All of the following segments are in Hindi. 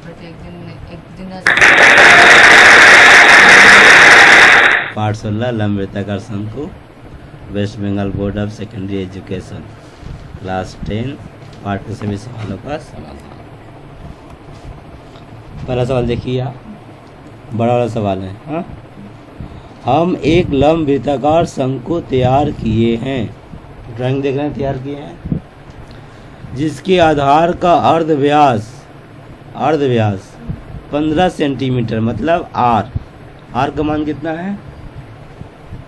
एक दिन पाठ 16 लंब वृत्ताकार शंकु, West Bengal Board of Secondary Education, class 10, पाठ के सभी सवालों का समाधान। पहला सवाल देखिए आप, बड़ा वाला सवाल है। हाँ, हम एक लंब वृत्ताकार शंकु तैयार किए हैं, ड्राइंग देख रहे हैं, तैयार किए हैं, जिसके आधार का अर्ध व्यास 15 सेंटीमीटर, मतलब आर का मान कितना है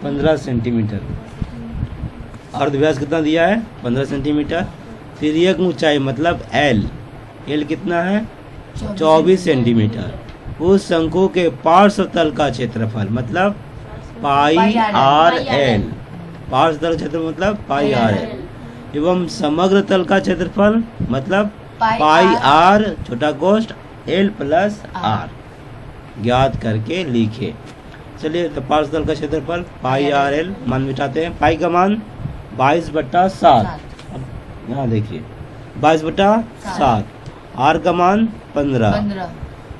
15 सेंटीमीटर, अर्ध व्यास कितना दिया है 15 सेंटीमीटर। तिर्यक ऊंचाई मतलब एल कितना है 24 सेंटीमीटर। उस शंकु के पार्श्व तल का क्षेत्रफल मतलब पाई आर एल, पार्श्व तल क्षेत्र मतलब पाई आर एल, एवं समग्र तल का क्षेत्रफल मतलब पाई आर छोटा कोष्ठ एल प्लस आर ज्ञात करके लिखे। चलिए, तो पार्श्व तल का क्षेत्रफल पाई आर एल मान बिठाते हैं। पाई का मान 22/7, अब यहाँ देखिए 22/7, आर का मान 15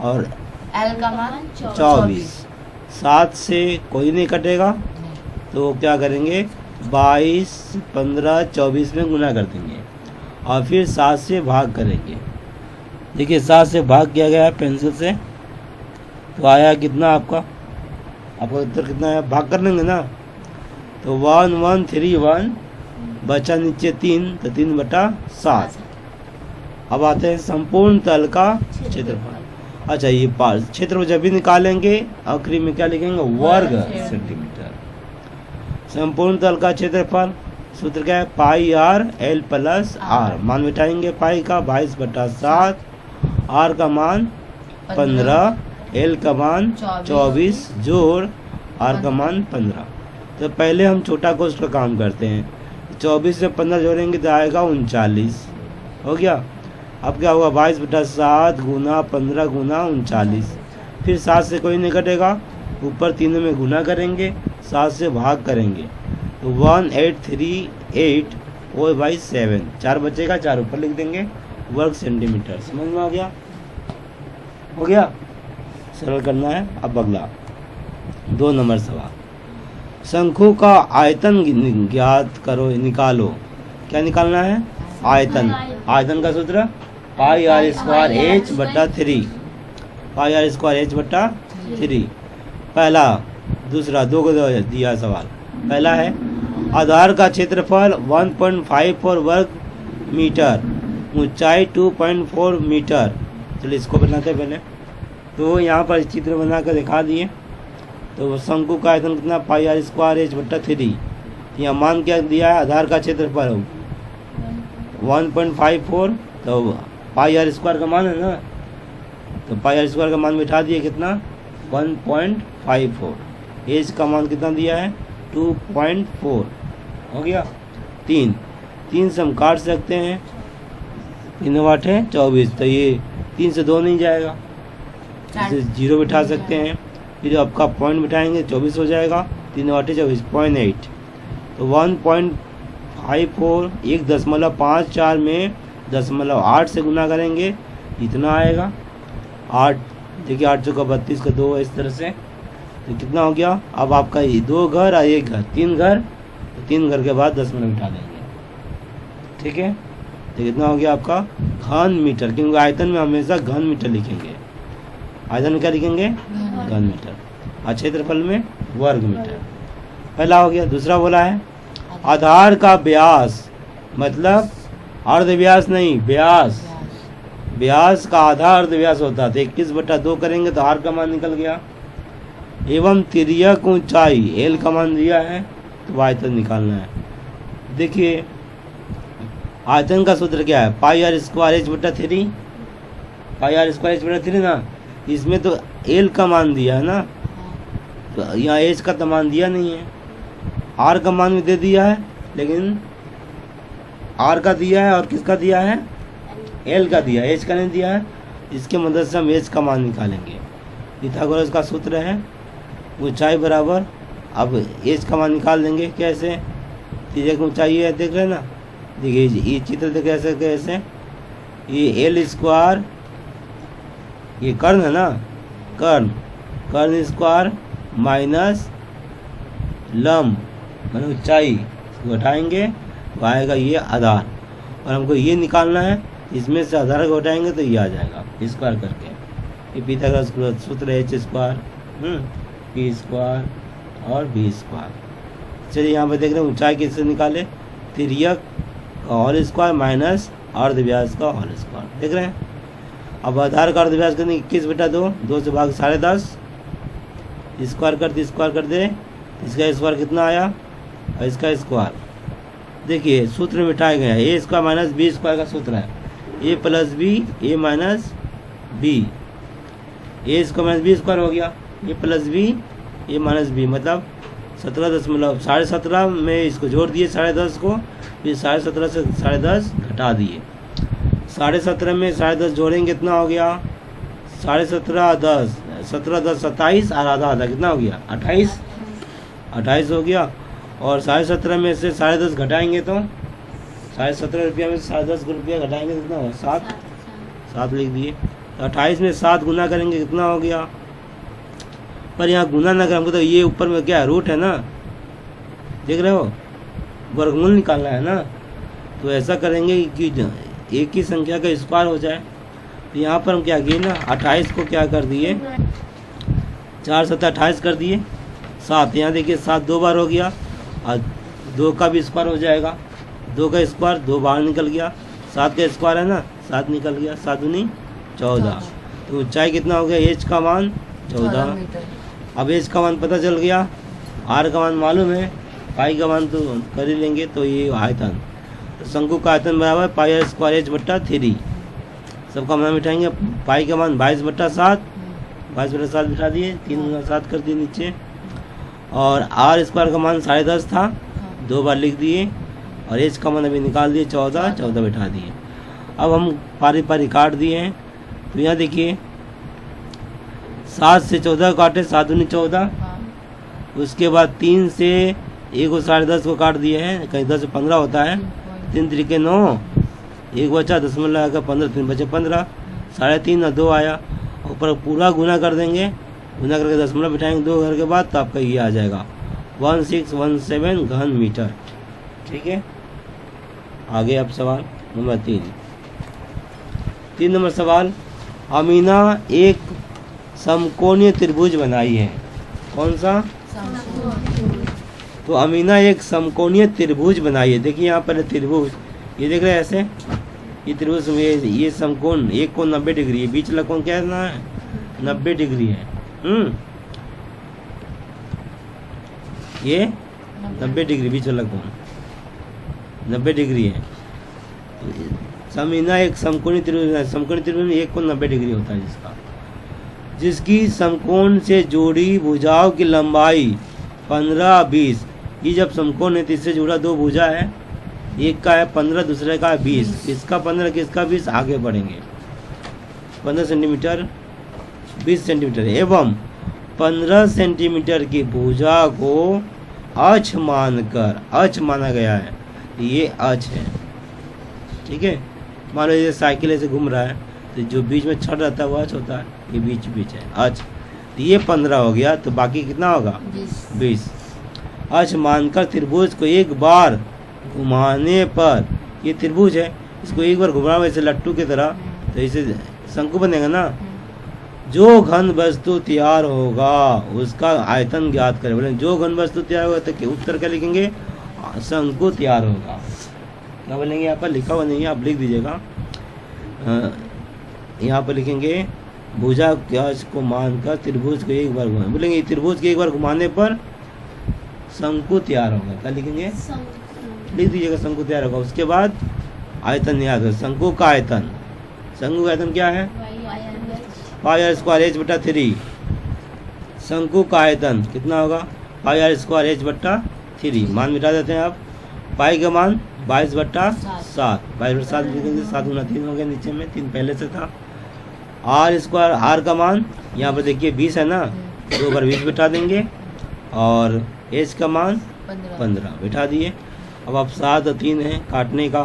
और एल का मान 24। 7 से कोई नहीं कटेगा तो क्या करेंगे 22, 15, 24 में गुना कर देंगे और फिर 7 से भाग करेंगे। देखिए 7 से भाग किया गया है पेंसिल से, तो आया कितना आपका उत्तर कितना है, भाग कर लेंगे ना, तो 1131 बचा नीचे 3, तो 3/7। अब आते हैं संपूर्ण तल का क्षेत्रफल। अच्छा, ये क्षेत्र जब भी निकालेंगे आखिरी में क्या लिखेंगे वर्ग सेंटीमीटर। संपूर्ण तल का क्षेत्रफल सूत्र क्या है pi R L plus are, मान बिठाएंगे पाई का 22/7, आर का मान 15, एल का मान 24 जोड़ आर का मान 15। तो पहले हम छोटा कोष्ठ का काम करते हैं, 24 से 15 जोड़ेंगे तो आएगा 39, हो गया। अब क्या होगा 22/7 गुना 15 गुना 39, फिर 7 से कोई नहीं कटेगा, ऊपर तीनों में गुना करेंगे, 7 से भाग करेंगे, तो 1838/7, 4 बचेगा, 4 ऊपर लिख देंगे वर्ग सेंटीमीटर। समझ में आ गया, हो गया, सरल करना है। अब अगला 2 नंबर सवाल, शंकु का आयतन ज्ञात करो, निकालो। क्या निकालना है आयतन। आयतन का सूत्र pi r square h/3, pi r square h/3। पहला दूसरा दो को दिया सवाल। पहला है आधार का क्षेत्रफल 1.54 वर्ग मीटर, ऊंचाई 2.4 मीटर। चलिए इसको बनाते हैं पहले, तो यहाँ पर चित्र बनाकर दिखा दिए। तो शंकु का आयतन कितना पाई आर स्क्वायर h/3, यहाँ मान क्या दिया है आधार का क्षेत्रफल 1.54, तो पाई आर स्क्वायर का मान है ना, तो पाई आर स्क्वायर का मान बिठा दिए कितना 1.54, एज का मान कितना दिया है 2.4, हो गया। 3 से हम काट सकते हैं, 3 वाट है 24, तो ये 3 से 2 नहीं जाएगा, इसे 0 बिठा सकते हैं, फिर आपका पॉइंट बिठाएंगे 24 हो जाएगा, 3 वाट 24 0.8, तो 1.54 1.54 में 0.8 से गुना करेंगे, इतना आएगा 8। देखिए 8 चौका 32 का 2 इस तरह से, तो कितना हो गया। अब आपका ये 2 घर और 1 घर, 3 घर, तो 3 घर के बाद 10 मिनट बिठा देंगे, ठीक है। तो कितना हो गया आपका घन मीटर, क्योंकि आयतन में हमेशा घन मीटर लिखेंगे, आयतन में क्या लिखेंगे घन मीटर, और क्षेत्रफल में वर्ग मीटर। पहला हो गया। दूसरा बोला है आधार का व्यास, मतलब अर्ध व्यास नहीं, व्यास, व्यास का आधा अर्ध व्यास होता है, तो 21/2 करेंगे तो आर का मान निकल गया, एवं तिर्यक ऊंचाई एल का मान दिया है, तो आयतन निकालना है। देखिए आयतन का सूत्र क्या है pi r square h/3, pi r square h/3 ना, इसमें तो एल का मान दिया है ना, तो यहाँ एच का तो मान दिया नहीं है, आर का मान भी दे दिया है, लेकिन आर का दिया है और किसका दिया है एल का दिया है, एच का नहीं दिया है। इसके मदद से हम एच का मान निकालेंगे। पिथागोरस का सूत्र है ऊंचाई बराबर, अब एच का मान निकाल देंगे कैसे, तिर्यक ऊंचाई है, देख रहे हैं ना, देखिए ये चित्र देख कैसे कैसे, ये एल स्क्वायर ये कर्ण है ना, कर्ण, कर्ण स्क्वायर माइनस लंब माने ऊंचाई, इसको घटाएंगे तो आएगा ये आधार, और हमको ये निकालना है, इसमें से आधार को घटाएंगे तो ये आ जाएगा स्क्वायर करके। ये पिथागोरस का सूत्र है, एच स्क्वायर पी स्क्वायर और बी स्क्वायर। चलिए यहाँ पे देख रहे हैं ऊंचाई कैसे निकाले, तिर्यक का होल स्क्वायर माइनस अर्धव्यास का होल स्क्वायर, देख रहे हैं। अब आधार का अर्धव्यास करने 21/2, 2 से भाग 10.5, स्क्वायर कर दे, इसका स्क्वायर कितना आया और इसका स्क्वायर देखिए सूत्र में मिटाया गया है, ए स्क्वायर माइनस बी स्क्वायर का सूत्र है, ए प्लस बी ए माइनस बी, ए स्क्वायर माइनस बी स्क्वायर हो गया, ए प्लस बी ए माइनस बी, मतलब 17.5 में इसको जोड़ दिए 10.5 को, फिर 17.5 से 10.5 घटा दिए, 17.5 में 10.5 जोड़ेंगे कितना हो गया, 17.5 10, 17 10 27 और आधा आधा कितना हो गया 28 हो गया। और 17.5 में से 10.5 घटाएंगे तो 17.5 रुपया में से 10.5 रुपया घटाएंगे कितना होगा 7 लिख दिए। तो 28 में 7 गुना करेंगे कितना हो गया, पर यहाँ गुना ना करें, हमको तो ये ऊपर में क्या रूट है ना, देख रहे हो, वर्गमूल निकालना है ना, तो ऐसा करेंगे कि एक ही संख्या का स्क्वायर हो जाए। तो यहाँ पर हम क्या किए ना, 28 को क्या कर दिए, 4 7 28 कर दिए, 7 यहाँ देखिए 7 2 बार हो गया, और 2 का भी स्क्वायर हो जाएगा, 2 का स्क्वायर 2 बार निकल गया, 7 का स्क्वायर है ना 7 निकल गया, 7 दूनी 14। तो ऊंचाई कितना हो गया, एच का मान 14। अब एच का मान पता चल गया, आर का मान मालूम है, पाई का मान तो कर ही लेंगे, तो ये आयतन, तो शंकु का आयतन बराबर पाई आर स्क्वायर एच बट्टा 3, सबका मान मिटाएंगे, पाई का मान 22/7, 22/7 बिठा दिए, 3 गुना 7 कर दिए नीचे, और आर स्क्वायर का मान 10.5 था, 2 बार लिख दिए, और एच का मान अभी निकाल दिए 14 बिठा दिए। अब हम पारी पारी काट दिए हैं, तो यहाँ देखिए 7 से 14 काटे, 7 दूनी 14, उसके बाद 3 से 1 को 10.5 को काट दिए हैं, कहीं 10 से 15 होता है, 3 3 9, 1 बचा, 0.5 आएगा 15, 3 बचे 15, 3.5 और 2 आया, ऊपर पूरा गुना कर देंगे, गुना करके 0.5 बिठाएंगे 2 घर के बाद, तो आपका ये आ जाएगा 1617 घन मीटर। ठीक है, आगे अब सवाल नंबर 3 नंबर सवाल, अमीना एक समकोणीय त्रिभुज बनाई है, कौन सा, तो अमीना एक समकोणीय त्रिभुज बनाई है। देखिए यहाँ पर त्रिभुज, ये देख रहे हैं ऐसे, ये त्रिभुज में ये समकोण, एक कोण 90 डिग्री है, बीच वाला कोण क्या है 90 डिग्री है, ये 90 डिग्री बीच वाला कोण 90 डिग्री है। अमीना एक समकोणीय त्रिभुज में एक कोण 90 डिग्री होता है, जिसकी समकोण से जोड़ी भुजाओं की लंबाई 15 20, ये जब समकोण है तो इससे जुड़ा 2 भुजा है, एक का है 15 दूसरे का है 20, इसका 15 किसका 20, आगे बढ़ेंगे 15 सेंटीमीटर 20 सेंटीमीटर, एवं 15 सेंटीमीटर की भुजा को अक्ष मानकर, अक्ष माना गया है, ये अक्ष है। ठीक है, मान लीजिए साइकिल ऐसे घूम रहा है, तो जो बीच में छड़ रहता है वो अक्ष होता है, ये बीच है अक्ष, तो ये 15 हो गया, तो बाकी कितना होगा 20। अक्ष मानकर त्रिभुज को एक बार घुमाने पर, ये त्रिभुज है, इसको एक बार घुमाना वैसे लट्टू की तरह, तो इसे शंकु बनेगा ना, जो घन वस्तु तैयार होगा उसका आयतन ज्ञात करें। बोले जो घन वस्तु तैयार होगा तो उत्तर क्या लिखेंगे, शंकु तैयार होगा, क्या बोलेंगे, यहाँ पर लिखा हुआ नहीं है, आप लिख दीजिएगा, यहाँ पर लिखेंगे भुजा को मानकर त्रिभुज को एक बार घुमाए, बोलेंगे त्रिभुज के एक बार घुमाने पर शंकु तैयार होगा, क्या लिखेंगे, लिख दीजिएगा शंकु तैयार होगा। उसके बाद आयतन याद है, शंकु का आयतन, शंकु का आयतन क्या है, पाई आर स्क्वायर एच बटा 3, शंकु का आयतन कितना होगा, पाई आर स्क्वायर एच बटा 3, मान मिटा देते हैं आप, पाई का मान 22/7, 22/7 लिखेंगे, 7 गुना 3 हो गया, नीचे में 3 पहले से था, आर स्क्वायर, आर का मान यहाँ पर देखिए 20 है ना, 2 बार 20 बिठा देंगे, और एच का मान 15 बिठा दिए। अब आप 7 और 3 है काटने का,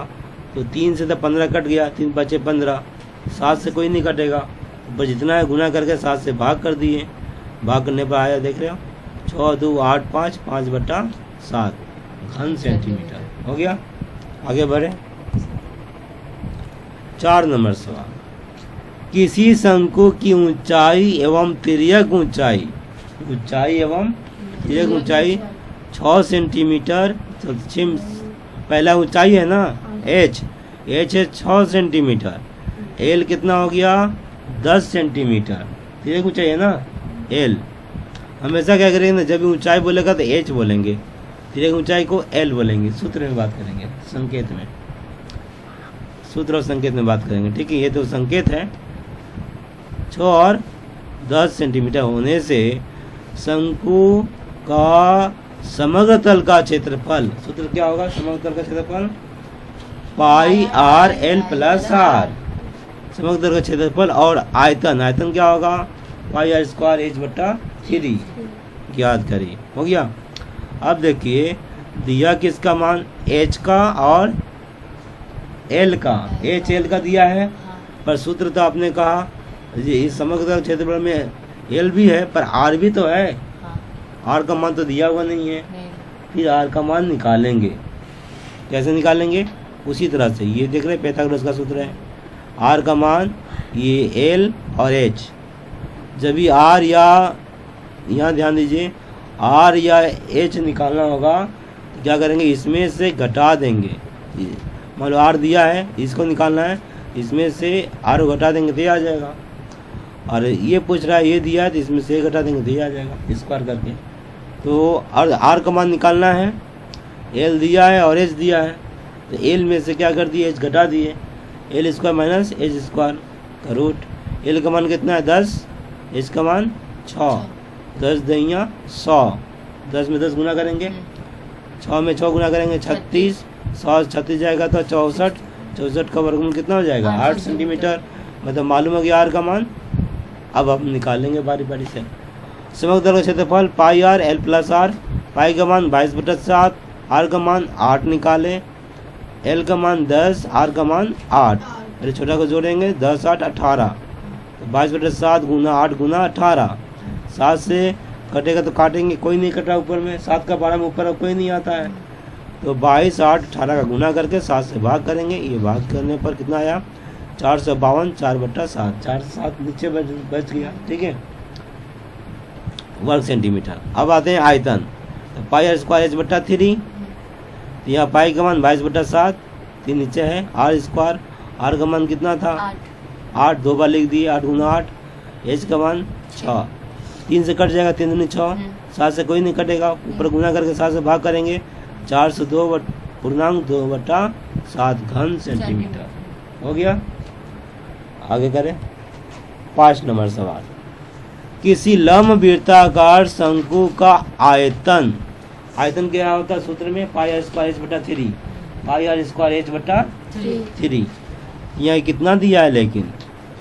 तो 3 से तो 15 कट गया, 3 बचे 15, 7 से कोई नहीं कटेगा, ऊपर जितना है गुना करके 7 से भाग कर दिए, भाग करने पर आया देख रहे हो 6 2 8 5 5/7 घन सेंटीमीटर हो गया। आगे बढ़े 4 नंबर सवाल। किसी शंकु की ऊंचाई एवं तिर्यक ऊंचाई एवं तिर्यक ऊंचाई 6 सेंटीमीटर। पहला ऊंचाई है ना h है 6 सेंटीमीटर, l कितना हो गया 10 सेंटीमीटर। तिर्यक ऊंचाई है ना l। हमेशा क्या करेंगे ना, जब भी ऊंचाई बोलेगा तो h बोलेंगे, तिर्यक ऊंचाई को l बोलेंगे। सूत्र में बात करेंगे, संकेत में, सूत्र और संकेत में बात करेंगे। ठीक है, ये तो संकेत है। 6 और 10 सेंटीमीटर होने से शंकु का समग्र तल का क्षेत्रफल, सूत्र क्या होगा, समग्र तल का क्षेत्रफल पाई आर एल प्लस आर, समग्र तल का क्षेत्रफल। और आयतन क्या होगा, पाई आर स्क्वायर एच बटा 3 याद करिए। हो गया। अब देखिए दिया किसका मान, एच का और एल का, एच एल का दिया है, पर सूत्र तो आपने कहा इस समग्र तल क्षेत्रफल में एल भी है पर आर भी तो है, आर का मान तो दिया हुआ नहीं है। फिर आर का मान निकालेंगे, कैसे निकालेंगे, उसी तरह से ये देख रहे पाइथागोरस का सूत्र है। आर का मान ये एल और एच, जब भी आर या यहाँ ध्यान दीजिए आर या एच निकालना होगा तो क्या करेंगे, इसमें से घटा देंगे। मान लो आर दिया है, इसको निकालना है, इसमें से आर घटा देंगे तो ये आ जाएगा। और ये पूछ रहा है ये दिया है तो इसमें से घटा देंगे तो ये आ जाएगा स्क्वायर करके। तो आर का मान निकालना है, एल दिया है और एच दिया है, तो एल में से क्या कर दिए, एच घटा दिए, L square minus H square का रूट। एल का मान कितना है 10, एच का मान 6, 10 दहिया 100, 10 में 10 गुना करेंगे, 6 में 6 गुना करेंगे 36, 100 36 जाएगा तो 64, 64 का वर्गमूल कितना हो जाएगा 8 सेंटीमीटर। मतलब मालूम हो गया आर का मान। अब हम निकालेंगे बारी बारी से। समग्र तल का क्षेत्रफल पाई आर एल प्लस आर, पाई का मान 22/7, आर का मान 8 निकाले, एल का मान 10, आर का मान 8, अरे छोटा को जोड़ेंगे 10 8 18, तो 22/7 गुना 8 गुना 18, 7 से कटेगा तो काटेंगे, कोई नहीं कटा ऊपर में, 7 का 12 में ऊपर कोई नहीं आता है, तो 22 8 18 का गुना करके 7 से भाग करेंगे। ये भाग करने पर कितना आया 452, 4/7, 4 7 नीचे बच गया। ठीक है, वर्ग सेंटीमीटर। अब आते हैं आयतन, तो पाई आर स्क्वायर एच बटा 3, तो यहाँ पाई का मान 22/7, 3 नीचे है, आर स्क्वायर, आर का मान कितना था 8, 2 बार लिख दिए, 8 गुना 8, एच का मान 6, 3 से कट जाएगा, 3 दूनी 6, 7 से कोई नहीं कटेगा, ऊपर गुना करके 7 से भाग करेंगे, 402.7 घन सेंटीमीटर हो गया। आगे करें 5 नंबर सवाल। किसी लंबवृत्ताकार शंकु का आयतन, आयतन क्या होता है सूत्र में, पाई आर स्क्वायर एच बटा 3, पाई आर स्क्वायर एच बटा 3। यहाँ कितना दिया है लेकिन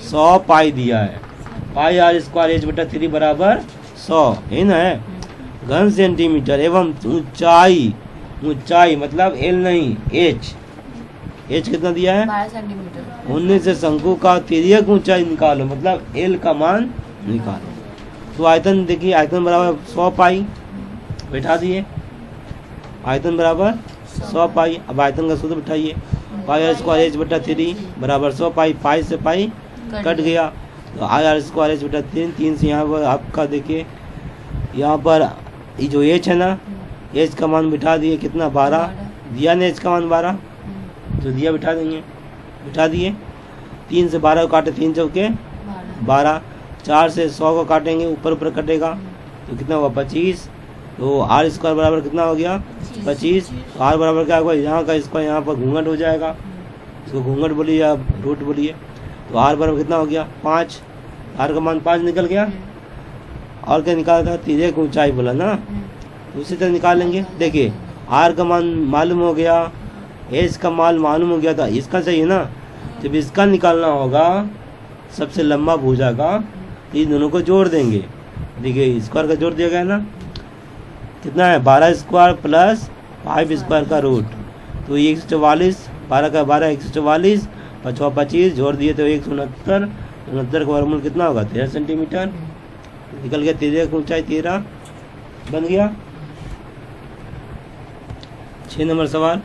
100 पाई दिया है, पाई आर स्क्वायर एच बटा 3 बराबर 100 है ना, है घन सेंटीमीटर। एवं ऊंचाई, ऊंचाई मतलब एल नहीं एच, एच कितना दिया है 12 सेंटीमीटर। उनमें से शंकु का तिर्यक ऊंचाई निकालो, मतलब एल का मान निकालो। तो आयतन देखिए, आयतन बराबर 100 पाई बैठा दिए, आयतन बराबर 100 पाई। अब आयतन का सूत्र बैठाइए, पाई आर स्क्वायर एच बटा 3 बराबर 100 पाई, पाई से पाई कट गया, तो आई आर स्क्वायर एच बटा 3, 3 से यहाँ पर आपका देखिए यहाँ पर ये जो एच है ना, एच का मान बिठा दिए कितना 12 दिया ने, एच का मान 12 तो दिया बिठा देंगे, बिठा दिए। 3 से 12 को काटे 3 चौके 12, 4 से 100 को काटेंगे ऊपर ऊपर कटेगा तो कितना हुआ 25, तो आर स्क्वायर बराबर कितना हो गया 25। तो आर बराबर क्या होगा, यहाँ का स्क्वायर यहाँ पर घूंघट हो जाएगा, इसको घूंघट बोलिए या रूट बोलिए, तो आर बराबर कितना हो गया 5, आर का मान 5 निकल गया। और क्या निकाला था, तिर्यक ऊंचाई बोला ना, उसी तरह निकालेंगे। देखिए आर का मान मालूम हो गया, एच का मान मालूम हो गया था, इसका चाहिए ना, जब इसका निकालना होगा सबसे लंबा भुजा का, इन दोनों को जोड़ देंगे। देखिए स्क्वायर का जोड़ दिया गया ना, कितना है 12 स्क्वायर प्लस 5 स्क्वायर का रूट, तो ये 144, 12 का 12 144, 5 25 जोड़ दिए तो 169, 69 का वर्गमूल कितना होगा? 13 सेंटीमीटर। निकल गया। त्रिज्या की ऊंचाई 13 बन गया। 6 नंबर सवाल,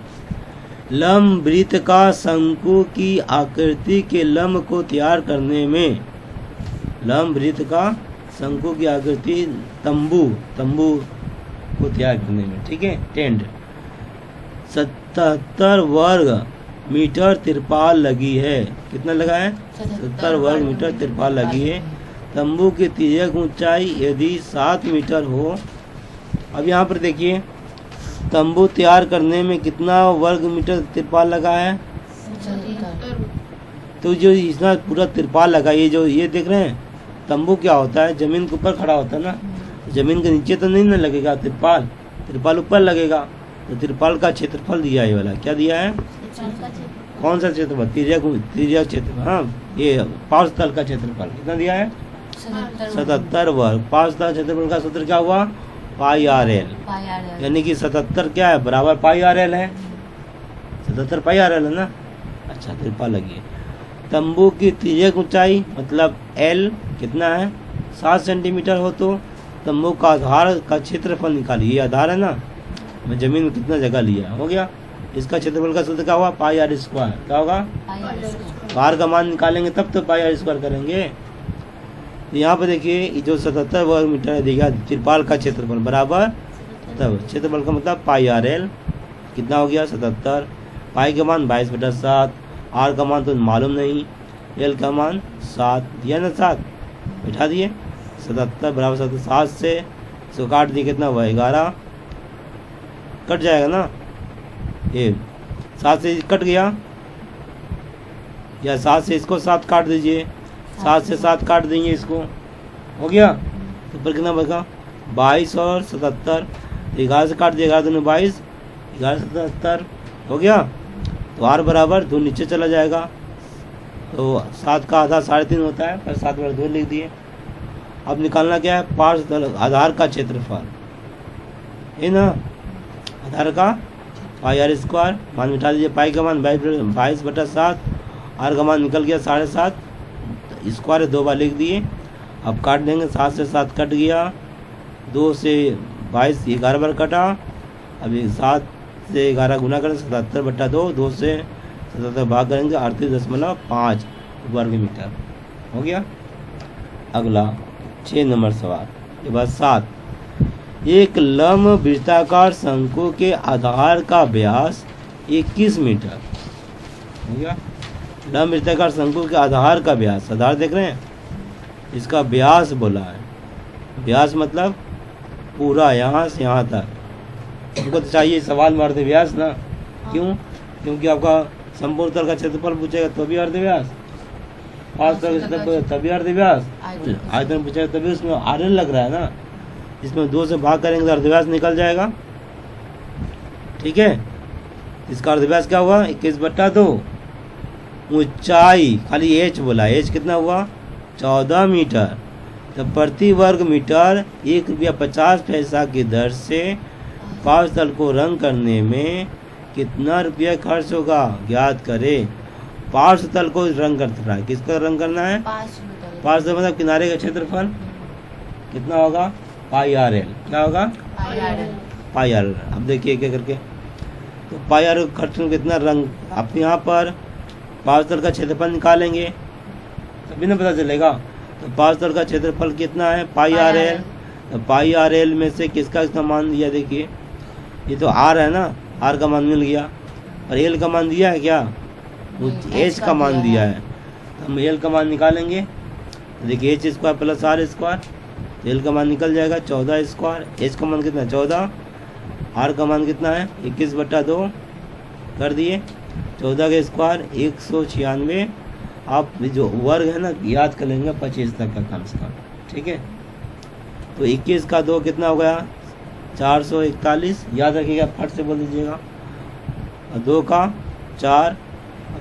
लंब वृत्त का शंकु की आकृति के लंब को तैयार करने में, लंब वृत्त का शंकु की आकृति तंबू को तैयार करने में, ठीक है, टेंट, 77 वर्ग मीटर तिरपाल लगी है। कितना लगा है? 70 वर्ग मीटर तिरपाल लगी है। तंबू की तिर्यक ऊंचाई यदि 7 मीटर हो। अब यहाँ पर देखिए, तंबू तैयार करने में कितना वर्ग मीटर तिरपाल लगा है? तो जो इतना पूरा तिरपाल लगा, ये जो ये देख रहे हैं, तंबू क्या होता है? जमीन के ऊपर खड़ा होता है ना, जमीन के नीचे तो नहीं ना लगेगा तिरपाल ऊपर लगेगा। तो तिरपाल का क्षेत्रफल दिया है, ये वाला क्या दिया है? कौन सा क्षेत्रफल? तिर्यक क्षेत्रफल। हाँ, ये पार्श्व तल का क्षेत्रफल कितना दिया है? 77 वर्ग। पार्श्व तल क्षेत्रफल का सूत्र क्या हुआ? पाई आर एल, यानी कि 77 क्या है? बराबर पाई आर एल है। 77 पाई आर एल है ना। अच्छा, तिरपाल लगी है। तंबू की तिर्यक ऊंचाई मतलब एल कितना है? 7 सेंटीमीटर हो तो तंबू का आधार का क्षेत्रफल निकालिए। ये आधार है ना, मैं जमीन में कितना जगह लिया, हो गया। इसका क्षेत्रफल का सूत्र क्या हुआ? पाई आर स्क्वायर। क्या होगा? आर का मान निकालेंगे तब तो पाई आर स्क्वायर करेंगे। तो यहाँ पे देखिए, जो 77 वर्ग मीटर है देखिए, तिरपाल का क्षेत्रफल बराबर, तब क्षेत्रफल का मतलब पाई आर एल कितना हो गया? 77। पाई का मान 22/7, आर का मान तो मालूम नहीं, एल का मान 7 दिया ना, 7 बैठा दिए। 77 बराबर 7 से इसको काट दिए, कितना हुआ? 11 कट जाएगा ना, ये 7 से कट गया, या 7 से इसको 7 काट दीजिए, 7 से 7 काट देंगे इसको, हो गया। तो पर कितना बचा? 22 और 77, 11 से काट दिया, 11 दूनी 22, 11 से 77 हो गया। तो आर बराबर 2 नीचे चला जाएगा, तो 7 का आधा 3.5 होता है, पर 7 बराबर 2 लिख दिए। अब निकालना क्या है? पार्श्व तल आधार का क्षेत्रफल है ना, आधार का पाई आर स्क्वायर, मान मिटा दीजिए। पाई का मान 22/7, आर का मान निकल गया 7.5, स्क्वायर 2 बार लिख दिए। अब काट देंगे, 7 से 7 कट गया, 2 से 22 11 बार कटा। अभी 7 से 11 गुना करें, 77/2, 2 से 77 भाग करेंगे, 38.5 वर्ग मीटर हो गया। अगला 6 नंबर सवाल, ये बात 7, एक लंब वृत्ताकार शंकु के आधार का व्यास 21 मीटर हो गया। लंब वृत्ताकार शंकु के आधार का व्यास, आधार देख रहे हैं, इसका व्यास बोला है। व्यास मतलब पूरा यहाँ से यहाँ तक। हमको तो चाहिए सवाल में अर्धव्यास ना, क्यों? क्योंकि आपका संपूर्ण तल का क्षेत्रफल पूछेगा तो भी अर्धव्यास, पाँच तल तभी अर्धव्यास, आयतन पूछेगा तभी उसमें आर एल लग रहा है ना, इसमें 2 से भाग करेंगे तो अर्धव्यास निकल जाएगा, ठीक है। इसका अर्धव्यास क्या हुआ? 21/2। ऊंचाई खाली एच बोला, एच कितना हुआ? 14 मीटर। तो प्रति वर्ग मीटर 1.50 पैसा की दर से पार्श्व तल को रंग करने में कितना रुपया खर्च होगा? ज्ञात करें। पार्श्व तल को रंग करना है, किसका रंग करना है? पार्श्व तल मतलब किनारे का क्षेत्रफल कितना होगा? पाई आर एल। क्या होगा? पाई आर एल। अब देखिए क्या करके, तो पाई आर एल खर्च कितना रंग, आप यहाँ पर पार्श्व तल का क्षेत्रफल निकालेंगे तभी ना पता चलेगा। तो पार्श्व तल का क्षेत्रफल कितना है? Pi R L. तो पाई आर एल में से किसका मान दिया? देखिए, ये तो आर है ना, आर का मान मिल गया, और एल का मान दिया है क्या? एच का मान दिया है। तो हम एल का मान निकालेंगे, तो देखिए h square plus r square, तो एल का मान निकल जाएगा 14 स्क्वायर। एच का मान कितना? 14। आर का मान कितना है? 21/2 कर दिए, 14 का स्क्वायर 196। आप जो वर्ग है ना याद कर लेंगे 25 तक का कम से कम, ठीक है। तो 21 का 2 कितना हो गया? 441, याद रखिएगा, फट से बोल दीजिएगा। और 2 का 4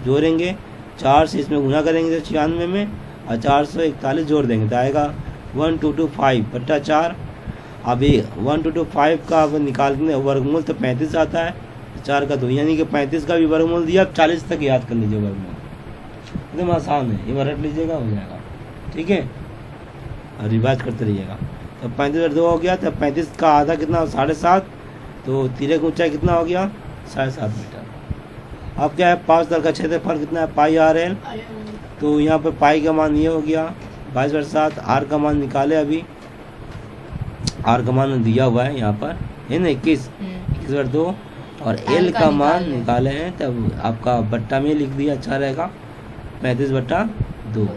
जोड़ेंगे, 4 से इसमें गुना करेंगे तो 96 में, और 441 जोड़ देंगे तो आएगा 1225/4। अभी 1225 का अब निकालने वर्गमूल तो 35 आता है, 4 का 2 यानी कि 35 का भी वर्गमूल दिया। अब 40 तक याद कर लीजिए वर्गमूल, एकदम आसान है, ये रट लीजिएगा, हो जाएगा। ठीक है, और रिवाइज करते रहिएगा। तो 35/2 हो गया, तो 35 का आधा कितना 7.5, तो तिरे की ऊंचाई कितना हो गया 7.5 मीटर। अब क्या है, 5 तल का क्षेत्रफल कितना है पाई आर एल, तो यहाँ पे पाई का मान ये हो गया 22/7। आर का मान निकाले, अभी आर का मान दिया हुआ है यहाँ पर है ना 21/2, और एल का मान निकाले हैं, तब आपका बट्टा में लिख दिया, अच्छा रहेगा 35/2।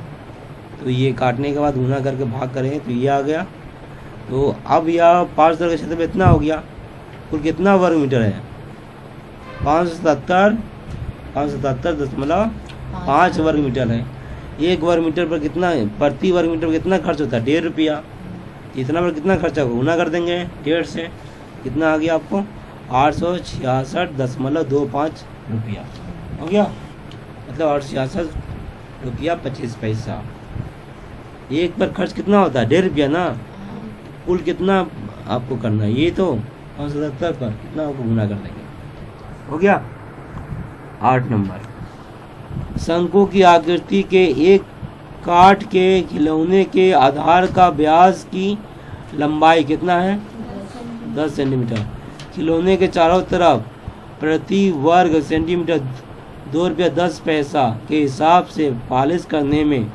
तो ये काटने के बाद गुना करके भाग करेंगे तो ये आ गया। तो अब यह 5 तल का क्षेत्रफल इतना हो गया, कुल कितना वर्ग मीटर है 577.5 वर्ग मीटर है। एक वर्ग मीटर पर कितना है, प्रति वर्ग मीटर पर कितना खर्च होता है 1.5 रुपया। इतना पर कितना खर्चा होगा, गुना कर देंगे 1.5 से, कितना आ गया आपको 866.25 रुपया हो गया, मतलब 866 रुपया 25 पैसा। एक पर खर्च कितना होता है 1.5 रुपया ना, कुल कितना आपको करना है, ये तो 577 पर कितना आपको गुना कर देंगे, हो गया। 8 नंबर, शंकु की आकृति के एक काठ के खिलौने के आधार का व्यास की लंबाई कितना है 10 सेंटीमीटर। खिलौने के चारों तरफ प्रति वर्ग सेंटीमीटर 2 रुपया 10 पैसा के हिसाब से पॉलिश करने में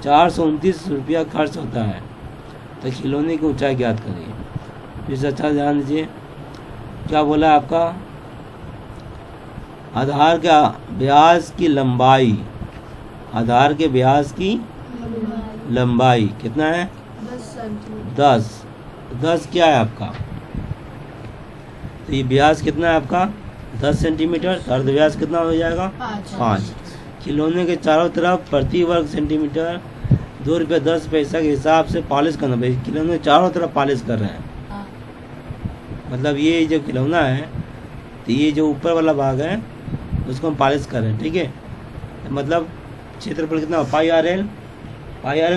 429 रुपया खर्च होता है। तो खिलौने की ऊंचाई ज्ञात करिए। फिर अच्छा ध्यान दीजिए, क्या बोला है आपका, आधार का व्यास की लंबाई, आधार के व्यास की लंबाई कितना है 10 क्या है आपका, तो ये व्यास कितना है आपका 10 सेंटीमीटर, अर्ध व्यास कितना हो जाएगा 5। खिलौने के चारों तरफ प्रति वर्ग सेंटीमीटर 2 रुपया 10 पैसा के हिसाब से पॉलिश करना। भाई खिलौने चारों तरफ पॉलिश कर रहे हैं, मतलब ये जो खिलौना है, तो ये जो ऊपर वाला भाग है उसको हम पॉलिश कर रहे हैं, ठीक है। तो मतलब क्षेत्रफल कितना पाई आर एल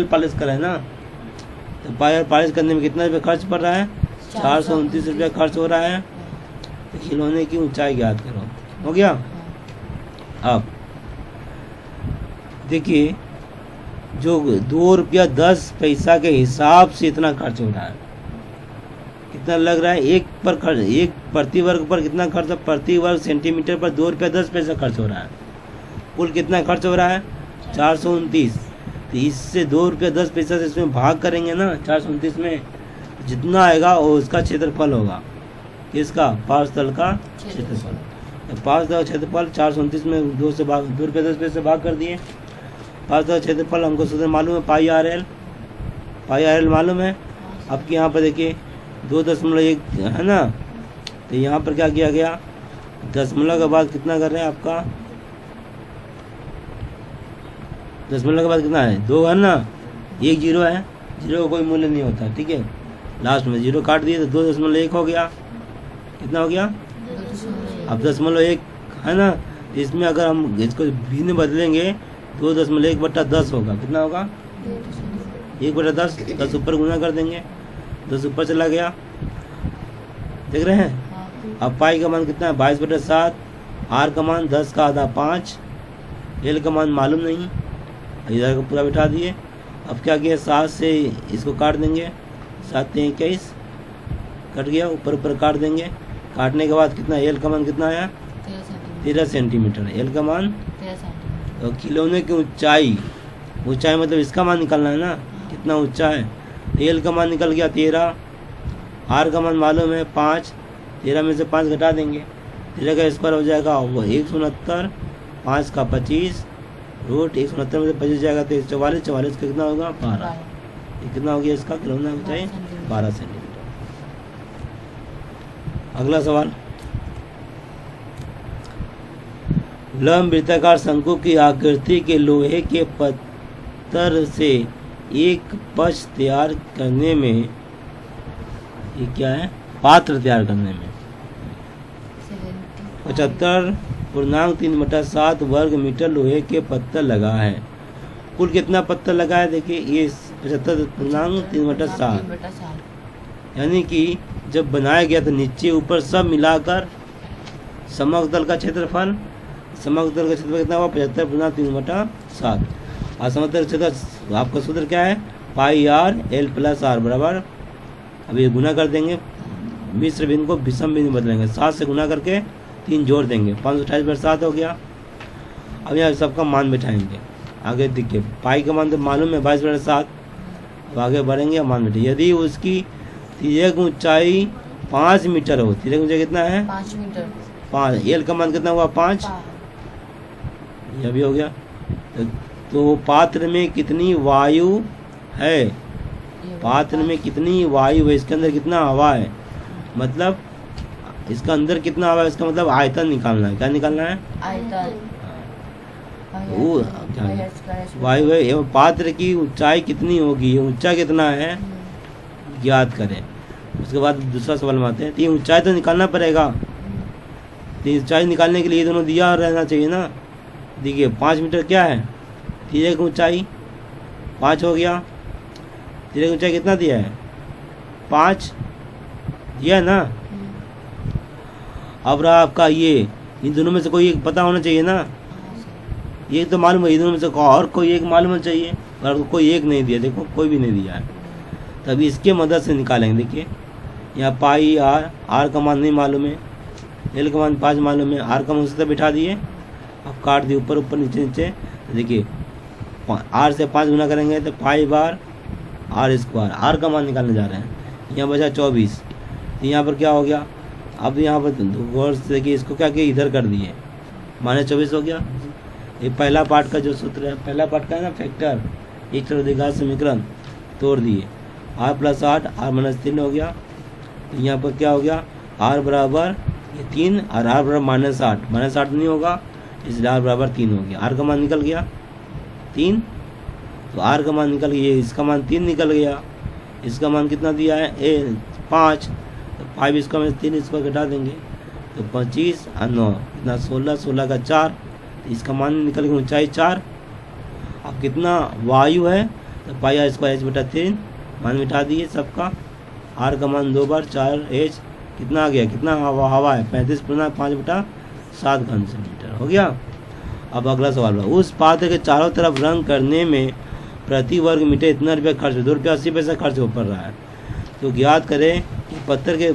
पॉलिश कर रहे हैं ना, तो पाई आर पॉलिश करने में कितना रुपये खर्च पड़ रहा है 429 रुपया खर्च हो रहा है। तो खिलौने की ऊंचाई ज्ञात करो, हो गया। अब देखिए, जो 2 रुपया 10 पैसा के हिसाब से इतना खर्च हो रहा है, कितना लग रहा है, एक प्रति वर्ग पर कितना खर्च, प्रति वर्ग सेंटीमीटर पर 2 रुपया 10 पैसा खर्च हो रहा है। कुल कितना खर्च हो रहा है 429। तो इससे 2 रुपया 10 पैसा से इसमें भाग करेंगे ना 429 में, जितना आएगा वो उसका क्षेत्रफल होगा, किसका 5 तल का क्षेत्रफल। तो 5 तल का क्षेत्रफल 429 में 2 रुपया 10 पैसे भाग कर दिए। 5 तल का क्षेत्रफल हमको सूत्र मालूम है पाई आर एल मालूम है। अब यहाँ पर देखिए 2.1 है ना, तो यहाँ पर क्या किया गया, दशमलव के बाद कितना कर रहे हैं आपका, दशमलव के बाद कितना है 2 है ना, 1 जीरो है, जीरो का कोई मूल्य नहीं होता, ठीक है। लास्ट में जीरो काट दिए तो 2.1 हो गया, कितना हो गया। अब 0.1 है ना, इसमें अगर हम इसको भिन्न बदलेंगे 2.1/10 होगा, कितना होगा 1/10। 10 ऊपर गुना कर देंगे, 10 ऊपर चला गया, देख रहे हैं। अब पाई का मान कितना है 22/7, आर का मान 10 का आधा 5, एल का मान मालूम नहीं, इधर को पूरा बिठा दिए। अब क्या किया 7 से इसको काट देंगे, 7 × 21 कट गया, ऊपर काट देंगे। काटने के बाद कितना एल का मान कितना आया 13 सेंटीमीटर, एल का मान 13 सेंटीमीटर। तो खिलौने की ऊंचाई मतलब इसका मान निकालना है ना, कितना ऊंचा है। एल का मान निकल गया 13, आर का मान मालूम है 5, 13 में से 5 घटा देंगे, 13 का स्क्वायर हो जाएगा वो 169, 5 का 25, रूट 169 में से 25 जाएगा तो 44, 44 का कितना होगा 12। ये कितना हो गया इसका खिलौना ऊंचाई 12 सेंटीमीटर। अगला सवाल, लंब वृत्ताकार शंकु की आकृति के लोहे के पत्थर से एक पक्ष तैयार करने में, ये क्या है, पात्र तैयार करने में 75.3/7 वर्ग मीटर लोहे के पत्थर लगा है। कुल कितना पत्थर लगा है, देखिए ये 75.3/7, यानी कि जब बनाया गया तो नीचे ऊपर सब मिलाकर समग्र तल का क्षेत्रफल कितना हुआ 75.3/7। और समतल क्षेत्र का आपका सूत्र क्या है, pi R L plus are बराबर, अब ये गुना कर देंगे, मिश्र बिंदु को विषम बिंदु बदलेंगे, 7 से गुना करके 3 जोड़ देंगे, 528/7 हो गया। अब यहाँ सबका मान बैठाएंगे, आगे देखिए पाई का मान तो मालूम है 22/7, अब आगे बढ़ेंगे मान बैठे, यदि उसकी तिर्यक ऊंचाई 5 मीटर हो, तिर्यक ऊंचाई कितना है 5 मीटर, 5, एल का मान कितना हुआ 5, यह भी हो गया। तो पात्र में कितनी वायु है, पात्र में कितनी वायु है, इसके अंदर कितना हवा है, मतलब इसका अंदर कितना हवा है, इसका मतलब आयतन निकालना है, क्या निकालना है आयतन, वो क्या है? वायु है, एवं पात्र की ऊंचाई कितनी होगी, ये ऊंचा कितना है ज्ञात करें। उसके बाद दूसरा सवाल में आते हैं, तो ये ऊंचाई तो निकालना पड़ेगा, तो ऊंचाई निकालने के लिए ये दोनों दिया रहना चाहिए ना। देखिए 5 मीटर क्या है, तिर्यक ऊंचाई 5 हो गया, तिर्यक ऊंचाई कितना दिया है 5 दिया है ना। अब रहा आपका ये, इन दोनों में से कोई एक पता होना चाहिए ना, ये तो मालूम है, इन दोनों में से और कोई एक मालूम होना चाहिए, पर कोई एक नहीं दिया, देखो कोई भी नहीं दिया है, तभी इसके मदद से निकालेंगे। देखिए यहाँ पाई आर, आर का मान नहीं मालूम है, एल का मान 5 मालूम है, आर का मान उसी तरह बिठा दिए, अब काट दिए ऊपर ऊपर नीचे नीचे। देखिए आर से 5 गुना करेंगे तो पाई बार आर स्क्वायर, आर का मान निकालने जा रहे हैं, यहाँ बचा 24, तो यहाँ पर क्या हो गया, अब यहाँ पर गौर से देखिए इसको क्या किया इधर कर दिए, माने 24 हो गया। ये पहला पार्ट का जो सूत्र है, पहला पार्ट का है ना फैक्टर, एक तरफ द्विघात समीकरण तोड़ दिए, आर प्लस 8 आर माइनस 3 हो गया, तो यहाँ पर क्या हो गया आर बराबर ये 3 और आर बराबर -8 नहीं होगा, इसलिए आर बराबर 3 हो गया, आर का मान निकल गया 3, तो आर का मान निकल गया, इसका मान 3 निकल गया, इसका मान कितना दिया है 5, तो 5 इसका मान 3 इसको घटा देंगे, तो 25 और 9 कितना 16, 16 का 4, इसका मान निकल गया ऊंचाई 4। अब कितना वायु है, तो पाई आर स्क्वायर h/3 मान मिटा दिए सबका, आर का मान 2 बार 4h, कितना आ गया, कितना हवा है 35/5/7 घन सेंटीमीटर हो गया। अब अगला सवाल, उस पात्र के चारों तरफ रंग करने में प्रति वर्ग मीटर इतना रुपया खर्च, 2 रुपया 80 पैसा खर्च हो पड़ रहा है, तो ज्ञात करें कि पत्थर के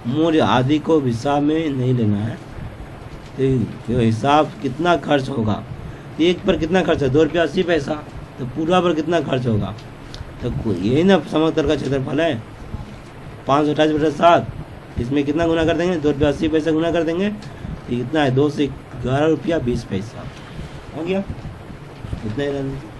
मूल्य आदि को हिसाब में नहीं लेना है, तो हिसाब कितना खर्च होगा, एक पर कितना खर्च है 2 रुपया 80 पैसा, तो पूरा पर कितना खर्च होगा, तो यही ना समतल का क्षेत्रफल है 528/7, इसमें कितना गुना कर देंगे 2 रुपया 80 पैसा गुना कर देंगे, तो कितना है 2 से 11 रुपया 20 पैसा हो गया, इतना ही रहना।